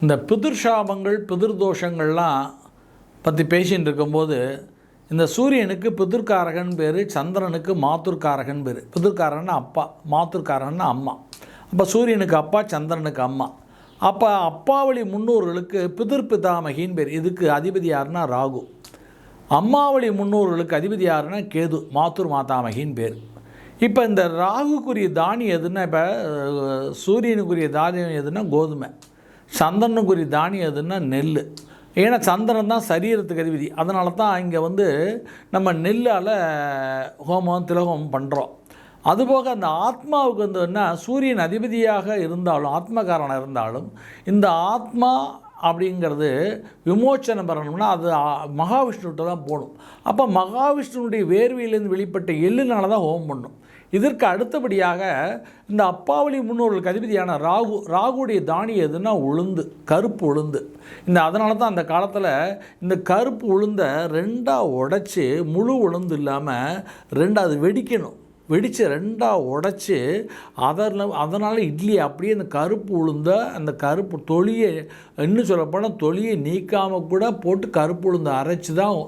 இந்த பிதிர் சாபங்கள் பிதிர் தோஷங்கள்லாம் பற்றி பேசின்னு இருக்கும்போது இந்த சூரியனுக்கு பிதிர்காரகன் பேர், சந்திரனுக்கு மாத்துர்காரகன் பேர். பிதிர்காரகன்னா அப்பா, மாத்துர்காரகன்னா அம்மா. அப்போ சூரியனுக்கு அப்பா, சந்திரனுக்கு அம்மா. அப்போ அப்பாவளி முன்னோர்களுக்கு பிதிர் பிதாமகின்னு பேர். இதுக்கு அதிபதி யாருன்னா ராகு. அம்மாவளி முன்னோர்களுக்கு அதிபதி யாருன்னா கேது, மாத்துர் மாதாமகின்னு பேர். இப்போ இந்த ராகுக்குரிய தானியம் எதுன்னா, இப்போ சூரியனுக்குரிய தானியம் எதுன்னா கோதுமை, சந்திரனுக்குரிய தானியம் எதுன்னா நெல். ஏன்னா சந்திரன் தான் சரீரத்துக்கு அதிபதி. அதனால தான் இங்கே நம்ம நெல்லால் ஹோமம் திலகோமம் பண்ணுறோம். அதுபோக அந்த ஆத்மாவுக்கு என்ன, சூரியன் அதிபதியாக இருந்தாலும் ஆத்மகாரனாக இருந்தாலும் இந்த ஆத்மா அப்படிங்கிறது விமோச்சனம் பெறணும்னா அது மகாவிஷ்ணுகிட்ட தான் போகணும். அப்போ மகாவிஷ்ணுனுடைய வேர்வையிலேருந்து வெளிப்பட்ட எள்ளுனால தான் ஹோமம் பண்ணும். இதற்கு அடுத்தபடியாக இந்த அப்பாவளி முன்னோர்களுக்கு அதிபதியான ராகுடைய தானியம் எதுன்னா உளுந்து, கருப்பு உளுந்து. அதனால தான் அந்த காலத்தில் இந்த கருப்பு உளுந்தை ரெண்டாக உடைச்சி, முழு உளுந்து இல்லாமல் ரெண்டாவது வெடிக்கணும், வெடித்து ரெண்டாக உடைச்சி அதனால் இட்லி அப்படியே அந்த கருப்பு உளுந்த அந்த கருப்பு தொலியை, இன்னும் சொல்லப்போனால் தொலியை நீக்காமல் கூட போட்டு கருப்பு உளுந்தை அரைச்சி தான்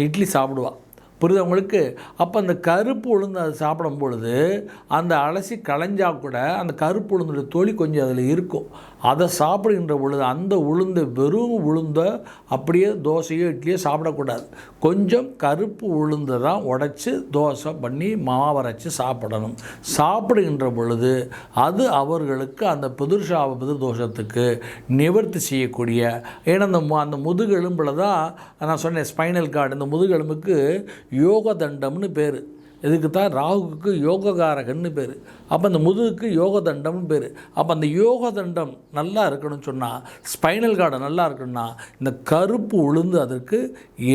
இட்லி சாப்பிடுவாள். புரியுது உங்களுக்கு? அப்போ அந்த கருப்பு உளுந்து அதை சாப்பிடும் பொழுது அந்த அலசி களைஞ்சால் கூட அந்த கருப்பு உளுந்துடைய தொலி கொஞ்சம் அதில் இருக்கும். அதை சாப்பிடுகின்ற பொழுது அந்த உளுந்தை, வெறும் உளுந்தை அப்படியே தோசையோ இட்லியோ சாப்பிடக்கூடாது. கொஞ்சம் கருப்பு உளுந்தை தான் உடைச்சி தோசை பண்ணி மாவரைச்சி சாப்பிடணும். சாப்பிடுகின்ற பொழுது அது அவர்களுக்கு அந்த பிதிர்சாப பிதிர் தோஷத்துக்கு நிவர்த்தி செய்யக்கூடிய, ஏன்னா அந்த முதுகெலும்பில் தான் நான் சொன்னேன் ஸ்பைனல் கார்டு. இந்த முதுகெலும்புக்கு யோக தண்டம்னு பேர். இதுக்கு தான் ராகுக்கு யோககாரகன்னு பேர். அப்போ அந்த முதுகுக்கு யோக தண்டம்னு பேர். அப்போ அந்த யோக தண்டம் நல்லா இருக்கணும்னு சொன்னால், ஸ்பைனல் கார்டு நல்லா இருக்கணும்னா இந்த கருப்பு உளுந்து, அதற்கு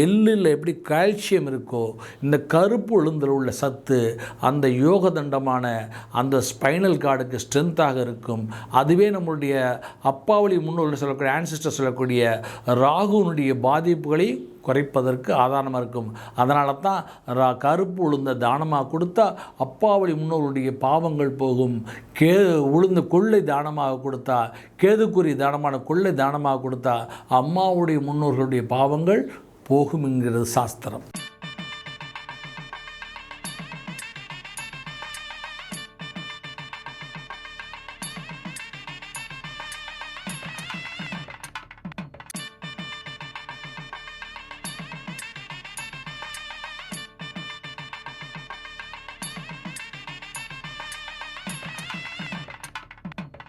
எள்ளில் எப்படி கால்சியம் இருக்கோ இந்த கருப்பு உளுந்தில் உள்ள சத்து அந்த யோக தண்டமான அந்த ஸ்பைனல் கார்டுக்கு ஸ்ட்ரென்த்தாக இருக்கும். அதுவே நம்மளுடைய அப்பாவளி முன்னோர்கள் சொல்லக்கூடிய ஆன்சிஸ்டர் சொல்லக்கூடிய ராகுனுடைய பாதிப்புகளை குறைப்பதற்கு ஆதாரமாக இருக்கும். அதனால தான் கருப்பு உளுந்த தானமாக கொடுத்தா அப்பாவளி முன்னோருடைய பாவங்கள் போகும். உளுந்த கொள்ளை தானமாக கொடுத்தா, கேதுக்குரிய தானமான கொள்ளை தானமாக கொடுத்தா அம்மாவுடைய முன்னோர்களுடைய பாவங்கள் போகும் என்கிறது சாஸ்திரம்.